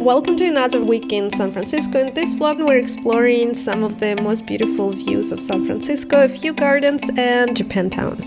Welcome to another week in San Francisco. In this vlog we're exploring some of the most beautiful views of San Francisco, a few gardens and Japantown.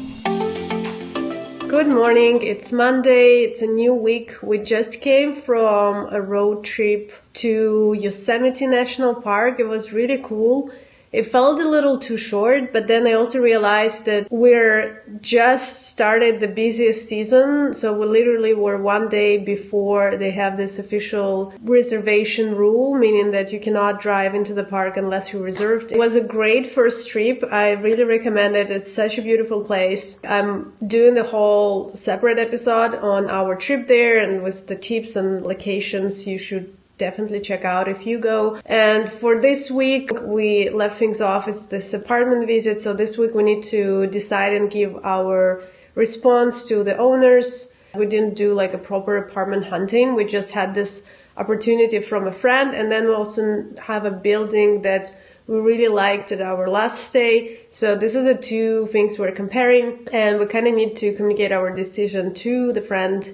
Good morning, it's Monday, it's a new week. We just came from a road trip to Yosemite National Park. It was really cool. It felt a little too short, but then I also realized that we're just started the busiest season. So we literally were one day before they have this official reservation rule, meaning that you cannot drive into the park unless you reserved. It was a great first trip. I really recommend it. It's such a beautiful place. I'm doing the whole separate episode on our trip there and with the tips and locations you should definitely check out if you go. And for this week, we left things off as this apartment visit. So this week we need to decide and give our response to the owners. We didn't do like a proper apartment hunting. We just had this opportunity from a friend. And then we also have a building that we really liked at our last stay. So this is the two things we're comparing. And we kind of need to communicate our decision to the friend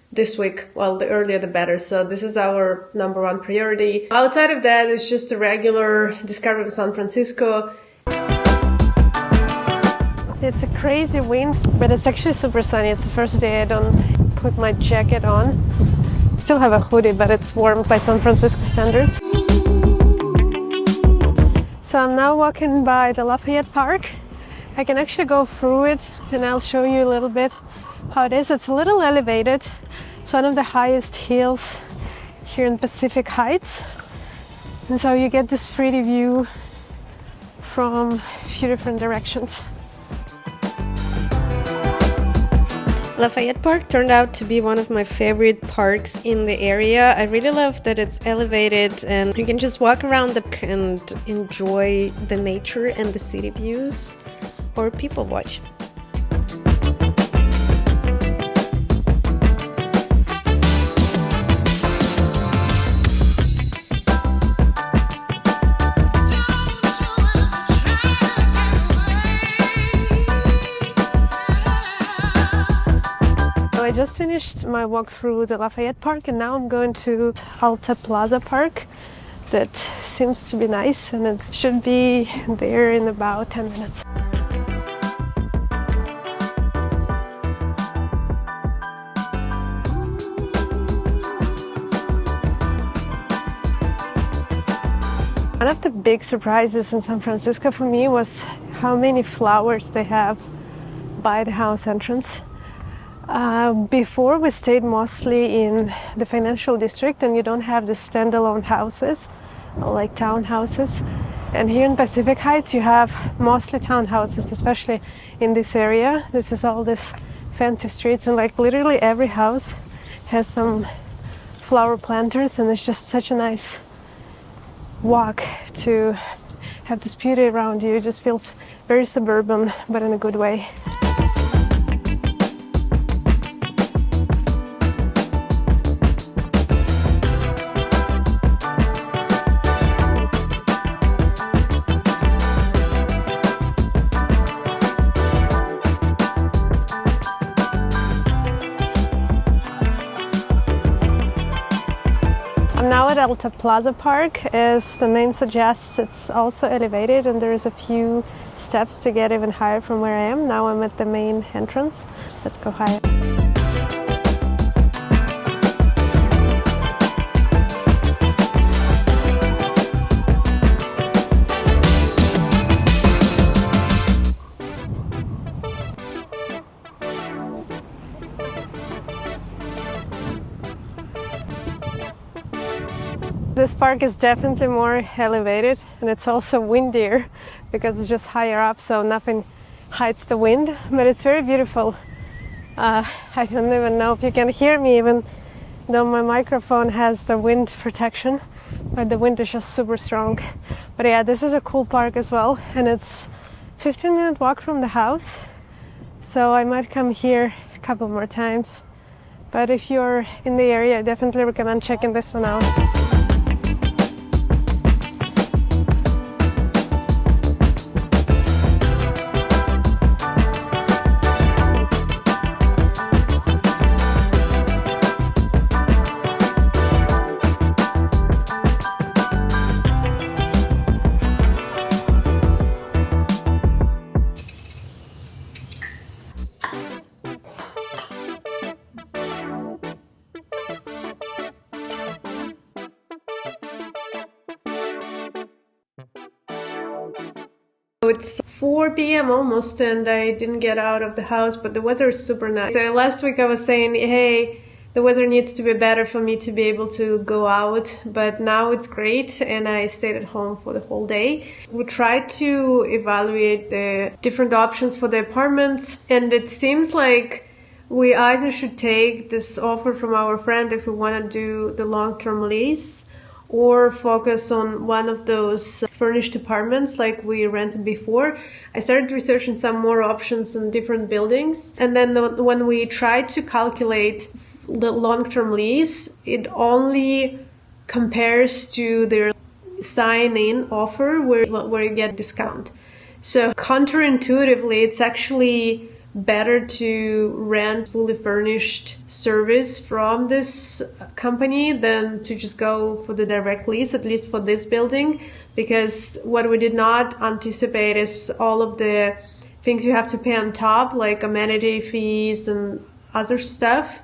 this week. Well, the earlier the better. So this is our number one priority. Outside of that, it's just a regular discovery of San Francisco. It's a crazy wind, but it's actually super sunny. It's the first day I don't put my jacket on. Still have a hoodie, but it's warm by San Francisco standards. So I'm now walking by the Lafayette Park. I can actually go through it and I'll show you a little bit how it is. It's a little elevated. It's one of the highest hills here in Presidio Heights. And so you get this pretty view from a few different directions. Lafayette Park turned out to be one of my favorite parks in the area. I really love that it's elevated and you can just walk around and enjoy the nature and the city views or people watch. I just finished my walk through the Lafayette Park and now I'm going to Alta Plaza Park. That seems to be nice and it should be there in about 10 minutes. One of the big surprises in San Francisco for me was how many flowers they have by the house entrance. Before we stayed mostly in the financial district and you don't have the standalone houses like townhouses, and here in Presidio Heights you have mostly townhouses, especially in this area. This is all this fancy streets and like literally every house has some flower planters and it's just such a nice walk to have this beauty around you. It just feels very suburban but in a good way. I'm now at Alta Plaza Park. As the name suggests, it's also elevated and there's a few steps to get even higher from where I am. Now I'm at the main entrance. Let's go higher. This park is definitely more elevated and it's also windier because it's just higher up, so nothing hides the wind, but it's very beautiful. I don't even know if you can hear me even though my microphone has the wind protection, but the wind is just super strong. But yeah, this is a cool park as well and it's 15-minute walk from the house, so I might come here a couple more times. But if you're in the area, I definitely recommend checking this one out. It's 4 p.m. almost, and I didn't get out of the house, but the weather is super nice. So last week I was saying, hey, the weather needs to be better for me to be able to go out, but now it's great, and I stayed at home for the whole day. We tried to evaluate the different options for the apartments, and it seems like we either should take this offer from our friend if we want to do the long-term lease, or focus on one of those furnished apartments like we rented before. I started researching some more options in different buildings, and then when we tried to calculate the long-term lease, it only compares to their sign-in offer where you get a discount. So counterintuitively, it's actually better to rent fully furnished service from this company than to just go for the direct lease, at least for this building, because what we did not anticipate is all of the things you have to pay on top, like amenity fees and other stuff.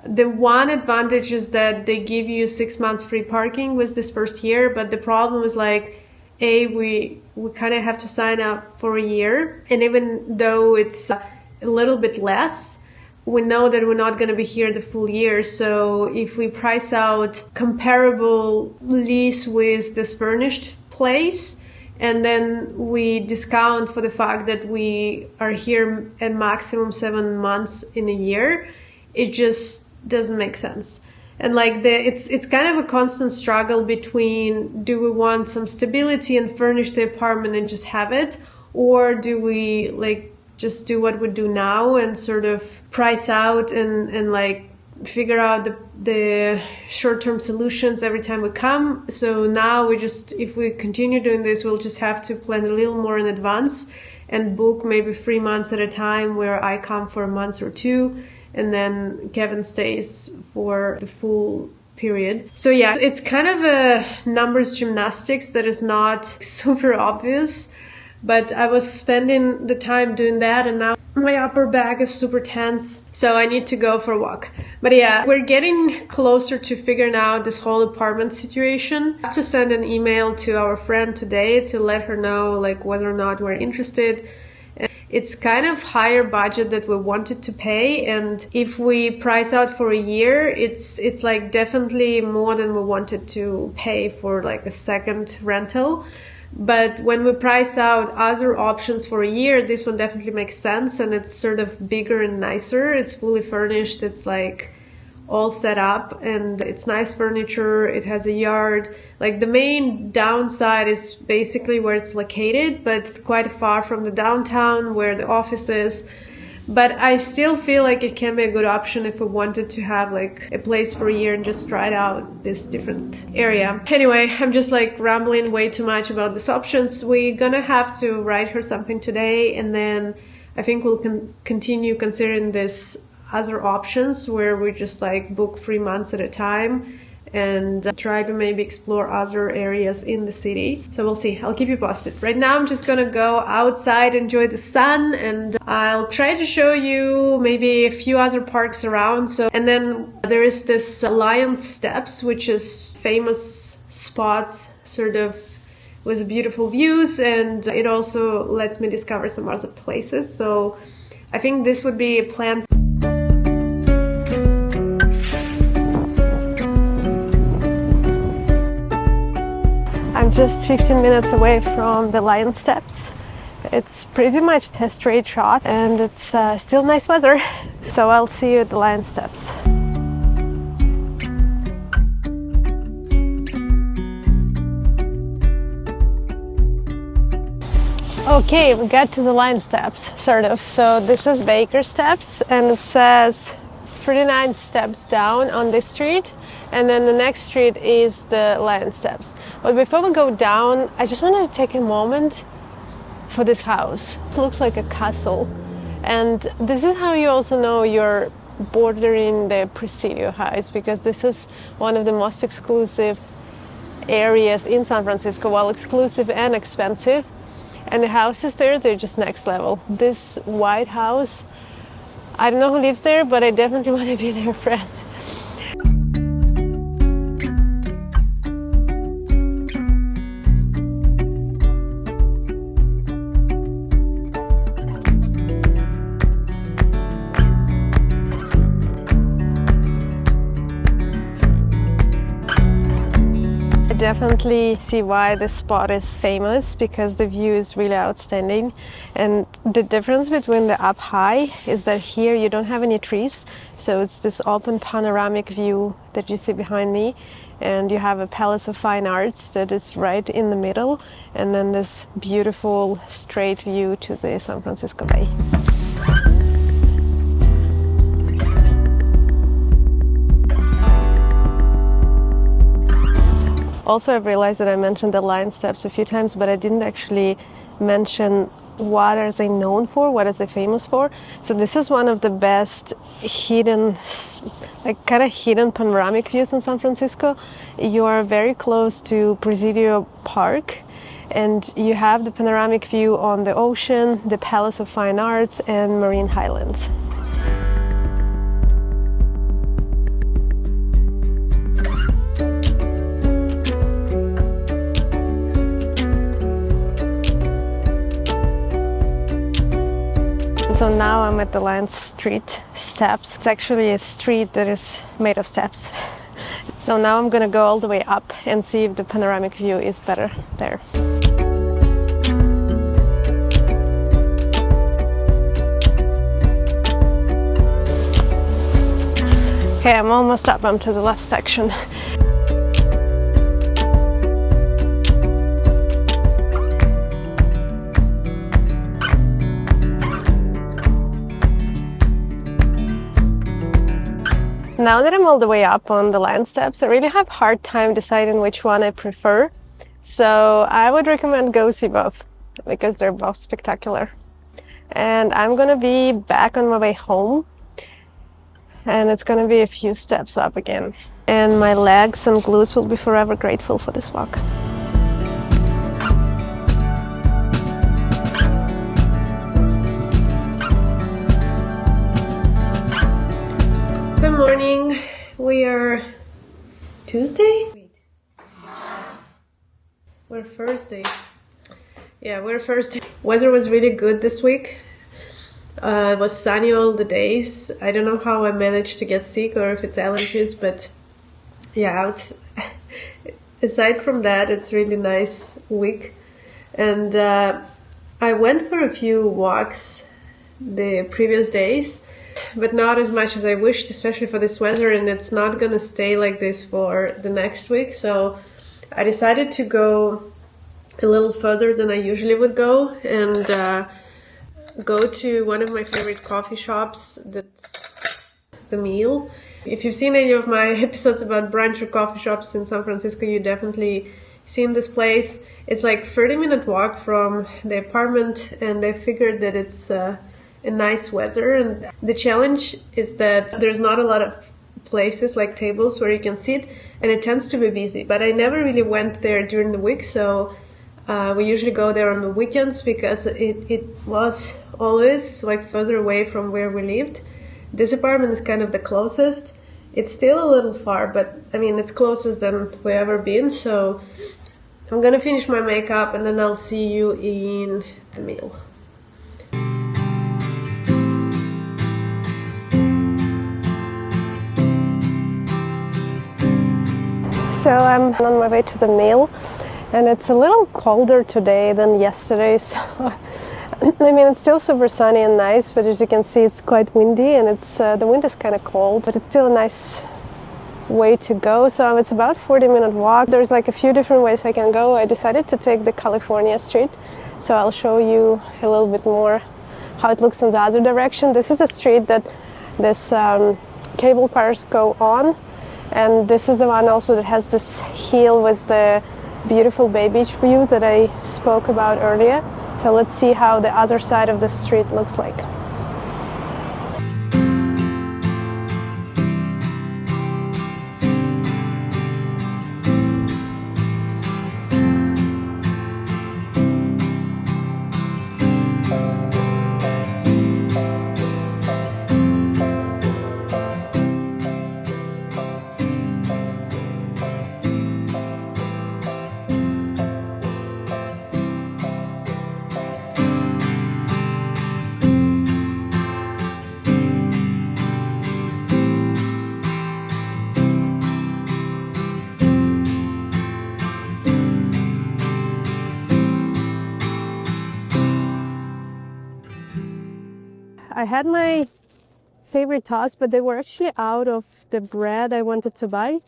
The one advantage is that they give you 6 months free parking with this first year, but the problem is like, we kind of have to sign up for a year, and even though it's a little bit less, we know that we're not going to be here the full year. So if we price out comparable lease with this furnished place, and then we discount for the fact that we are here at maximum 7 months in a year, it just doesn't make sense. And like it's kind of a constant struggle between, do we want some stability and furnish the apartment and just have it, or do we like just do what we do now and sort of price out and like figure out the short-term solutions every time we come. So now if we continue doing this, we'll just have to plan a little more in advance and book maybe 3 months at a time, where I come for a month or two, and then Kevin stays for the full period. So yeah, it's kind of a numbers gymnastics that is not super obvious, but I was spending the time doing that, and now my upper back is super tense, so I need to go for a walk. But yeah, we're getting closer to figuring out this whole apartment situation. I have to send an email to our friend today to let her know like whether or not we're interested. It's kind of higher budget that we wanted to pay, and if we price out for a year, it's like definitely more than we wanted to pay for like a second rental. But when we price out other options for a year, this one definitely makes sense, and it's sort of bigger and nicer. It's fully furnished, it's like all set up, and it's nice furniture, it has a yard. Like the main downside is basically where it's located, but it's quite far from the downtown where the office is. But I still feel like it can be a good option if we wanted to have like a place for a year and just try it out this different area. Anyway, I'm just like rambling way too much about these options. We're gonna have to write her something today, and then I think we'll continue considering this other options where we just like book 3 months at a time and try to maybe explore other areas in the city. So we'll see. I'll keep you posted. Right now I'm just gonna go outside, enjoy the sun, and I'll try to show you maybe a few other parks around. And then there is this Lyon Steps, which is famous spots sort of with beautiful views, and it also lets me discover some other places. So I think this would be a plan. I'm just 15 minutes away from the Lyon Steps. It's pretty much a straight shot, and it's still nice weather. So I'll see you at the Lyon Steps. Okay, we got to the Lyon Steps, sort of. So this is Baker Steps, and it says 39 steps down on this street, and then the next street is the Lyon Steps. But before we go down, I just wanted to take a moment for this house. It looks like a castle, and this is how you also know you're bordering the Presidio Heights, because this is one of the most exclusive areas in San Francisco. Well, exclusive and expensive, and the houses there, they're just next level. This white house, I don't know who lives there, but I definitely want to be their friend. definitely see why this spot is famous, because the view is really outstanding. And the difference between the up high is that here you don't have any trees, so it's this open panoramic view that you see behind me, and you have a Palace of Fine Arts that is right in the middle, and then this beautiful straight view to the San Francisco Bay. Also, I've realized that I mentioned the Lyon Steps a few times, but I didn't actually mention what are they known for, what are they famous for. So this is one of the best hidden, like kind of hidden panoramic views in San Francisco. You are very close to Presidio Park, and you have the panoramic view on the ocean, the Palace of Fine Arts, and Marine Highlands. So now I'm at the Lyon Street Steps. It's actually a street that is made of steps. So now I'm gonna go all the way up and see if the panoramic view is better there. Okay, I'm almost up. I'm to the last section. Now that I'm all the way up on the Lyon Steps, I really have a hard time deciding which one I prefer. So I would recommend go see both, because they're both spectacular. And I'm gonna be back on my way home, and it's gonna be a few steps up again. And my legs and glutes will be forever grateful for this walk. Good morning. We are Tuesday? We're Thursday. Yeah, we're Thursday. Weather was really good this week. It was sunny all the days. I don't know how I managed to get sick or if it's allergies, but yeah, aside from that, it's really nice week. And I went for a few walks the previous days, but not as much as I wished, especially for this weather, and it's not gonna stay like this for the next week. So I decided to go a little further than I usually would go, and go to one of my favorite coffee shops. That's The Meal. If you've seen any of my episodes about brunch or coffee shops in San Francisco, you definitely seen this place. It's like 30-minute walk from the apartment, and I figured that it's a nice weather, and the challenge is that there's not a lot of places like tables where you can sit, and it tends to be busy. But I never really went there during the week, so we usually go there on the weekends, because it was always like further away from where we lived. This apartment is kind of the closest. It's still a little far, but I mean it's closest than we've ever been. So I'm gonna finish my makeup, and then I'll see you in The Meal. So I'm on my way to The Meal, and it's a little colder today than yesterday. So I mean, it's still super sunny and nice, but as you can see, it's quite windy, and it's the wind is kind of cold, but it's still a nice way to go. So it's about 40-minute walk. There's like a few different ways I can go. I decided to take the California Street, so I'll show you a little bit more how it looks in the other direction. This is the street that this cable cars go on. And this is the one also that has this hill with the beautiful Bay Beach view that I spoke about earlier. So let's see how the other side of the street looks like. I had my favorite toast, but they were actually out of the bread I wanted to buy.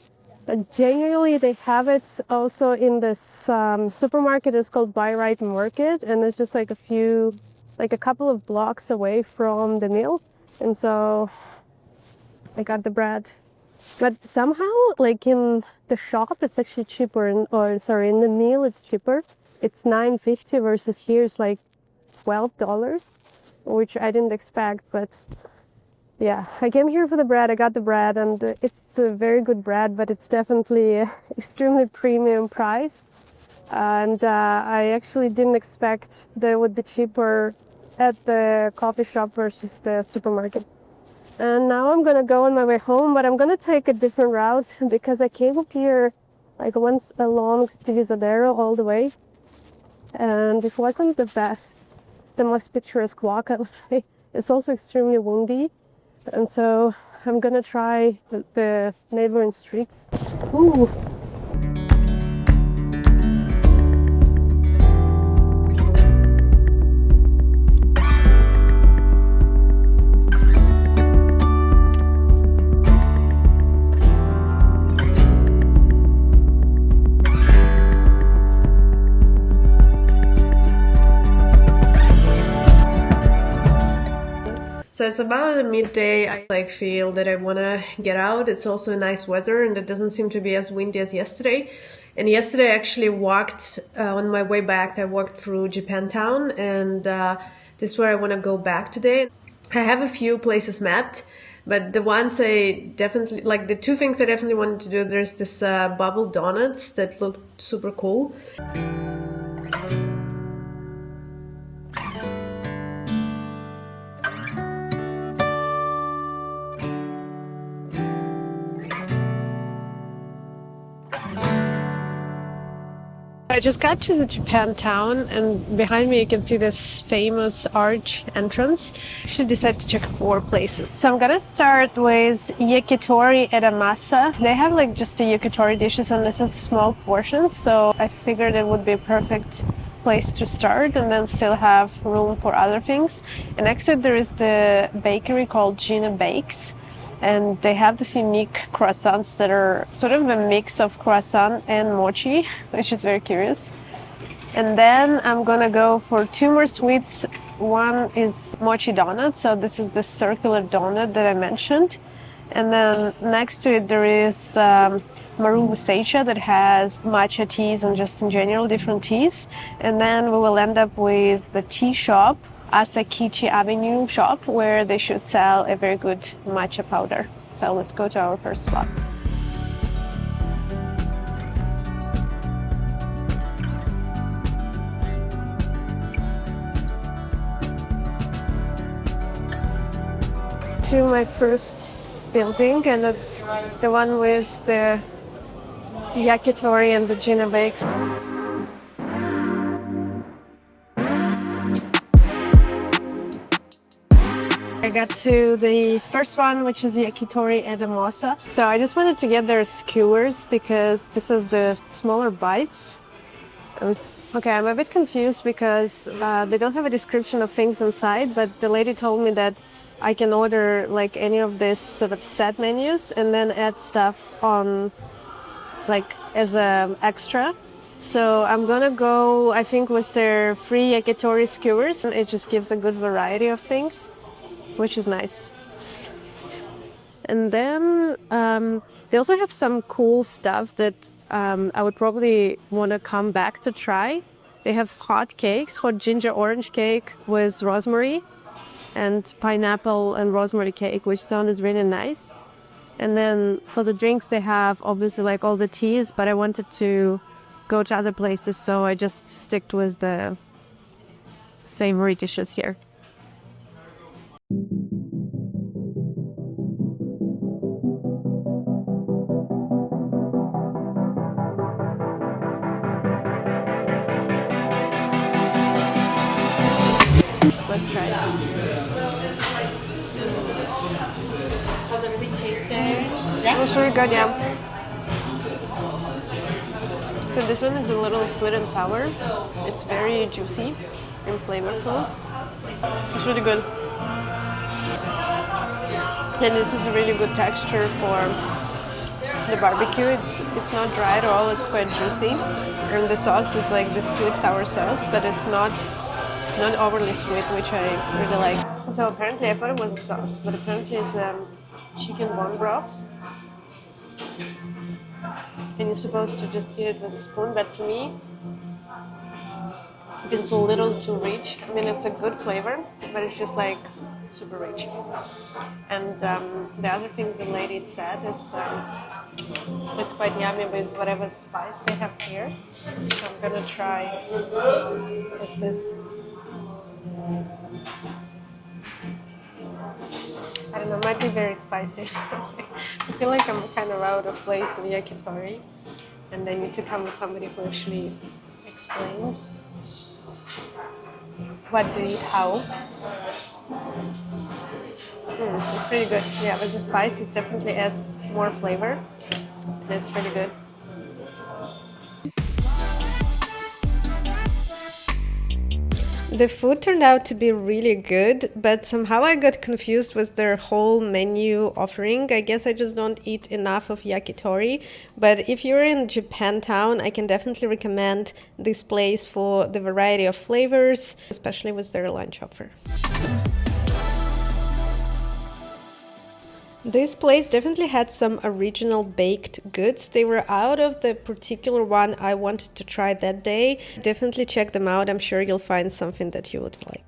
But genuinely, they have it also in this supermarket. It's called Buy Right Market, and it's just like a couple of blocks away from the mill. And so I got the bread. But somehow, like in the shop, it's actually cheaper, in the mill it's cheaper. It's $9.50 versus here it's like $12, which I didn't expect, but yeah, I came here for the bread. I got the bread, and it's a very good bread, but it's definitely extremely premium price. And I actually didn't expect that it would be cheaper at the coffee shop versus the supermarket. And now I'm gonna go on my way home, but I'm gonna take a different route because I came up here like once along Divisadero all the way, and it wasn't the most picturesque walk, I would say. It's also extremely windy. And so I'm gonna try the neighboring streets. Ooh. So it's about midday. I feel that I want to get out. It's also nice weather, and it doesn't seem to be as windy as yesterday. And yesterday I actually walked, on my way back, I walked through Japantown, and this is where I want to go back today. I have a few places mapped, but the ones I definitely, like the two things I definitely wanted to do, there's this bubble donuts that looked super cool. I just got to the Japantown, and behind me you can see this famous arch entrance. I actually decided to check 4 places. So I'm gonna start with Yakitori Edomasa. They have like just the yakitori dishes, and this is small portions, so I figured it would be a perfect place to start and then still have room for other things. And next to it there is the bakery called Gina Bakes. And they have this unique croissants that are sort of a mix of croissant and mochi, which is very curious. And then I'm gonna go for 2 more sweets. One is mochi donut, so this is the circular donut that I mentioned. And then next to it there is Maru Musasia that has matcha teas and just in general different teas. And then we will end up with the tea shop, Asakichi Avenue shop, where they should sell a very good matcha powder. So let's go to our first spot. To my first building, and it's the one with the yakitori and the Gina Bakes. I got to the first one, which is Yakitori Edomasa. So I just wanted to get their skewers because this is the smaller bites. Okay, I'm a bit confused because they don't have a description of things inside, but the lady told me that I can order like any of this sort of set menus and then add stuff on like as a extra. So I'm gonna go, I think, with their free yakitori skewers. It just gives a good variety of things, which is nice. And then they also have some cool stuff that I would probably want to come back to try. They have hot cakes, hot ginger orange cake with rosemary, and pineapple and rosemary cake, which sounded really nice. And then for the drinks they have obviously like all the teas, but I wanted to go to other places, so I just sticked with the savory dishes here. Let's try it. How's everything tasting? Yeah, it was really good, yeah. So this one is a little sweet and sour. It's very juicy and flavorful. It's really good. And this is a really good texture for the barbecue. It's not dry at all, it's quite juicy. And the sauce is like the sweet sour sauce, but it's not overly sweet, which I really like. So apparently I thought it was a sauce, but apparently it's chicken bone broth. And you're supposed to just eat it with a spoon, but to me it's a little too rich. I mean, it's a good flavor, but it's just like super rich. And the other thing the lady said is it's quite yummy with whatever spice they have here. So I'm gonna try what's this. I don't know, it might be very spicy. I feel like I'm kind of out of place in yakitori, and I need to come with somebody who actually explains what to eat how. It's pretty good. Yeah, with the spice, it definitely adds more flavor, and it's pretty good. The food turned out to be really good, but somehow I got confused with their whole menu offering. I guess I just don't eat enough of yakitori, but if you're in Japantown, I can definitely recommend this place for the variety of flavors, especially with their lunch offer. This place definitely had some original baked goods. They were out of the particular one I wanted to try that day. Definitely check them out. I'm sure you'll find something that you would like.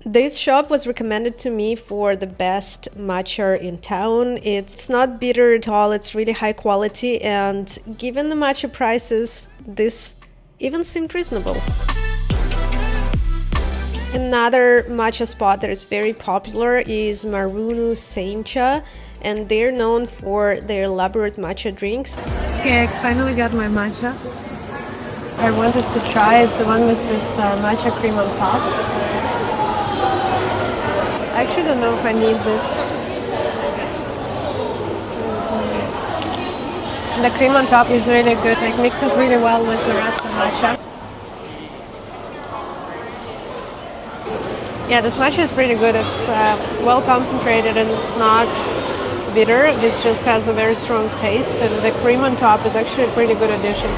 This shop was recommended to me for the best matcha in town. It's not bitter at all. It's really high quality, and given the matcha prices, this even seemed reasonable. Another matcha spot that is very popular is Marina, and they're known for their elaborate matcha drinks. Okay, I finally got my matcha. I wanted to try is the one with this matcha cream on top. I actually don't know if I need this. The cream on top is really good, like mixes really well with the rest of the matcha. Yeah, this matcha is pretty good. It's well concentrated and it's not bitter. This just has a very strong taste, and the cream on top is actually a pretty good addition.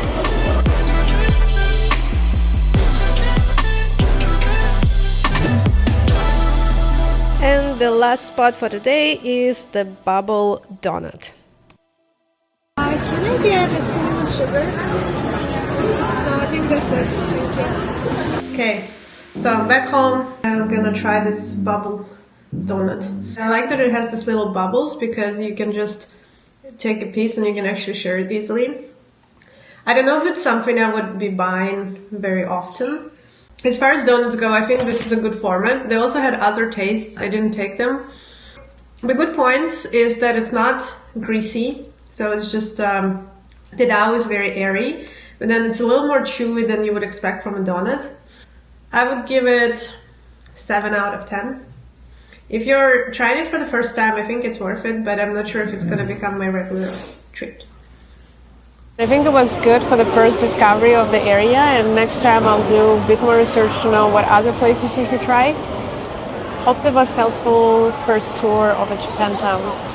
And the last spot for today is the Bubble Donut. Can I get a cinnamon sugar? No, I think that's it. Thank you. Okay, so I'm back home. I'm gonna try this bubble donut. I like that it has these little bubbles because you can just take a piece and you can actually share it easily. I don't know if it's something I would be buying very often. As far as donuts go, I think this is a good format. They also had other tastes. I didn't take them. The good points is that it's not greasy. So it's just, the dough is very airy, but then it's a little more chewy than you would expect from a donut. I would give it 7 out of 10. If you're trying it for the first time, I think it's worth it, but I'm not sure if it's going to become my regular treat. I think it was good for the first discovery of the area, and next time I'll do a bit more research to know what other places we should try. Hope that was helpful first tour of Japantown.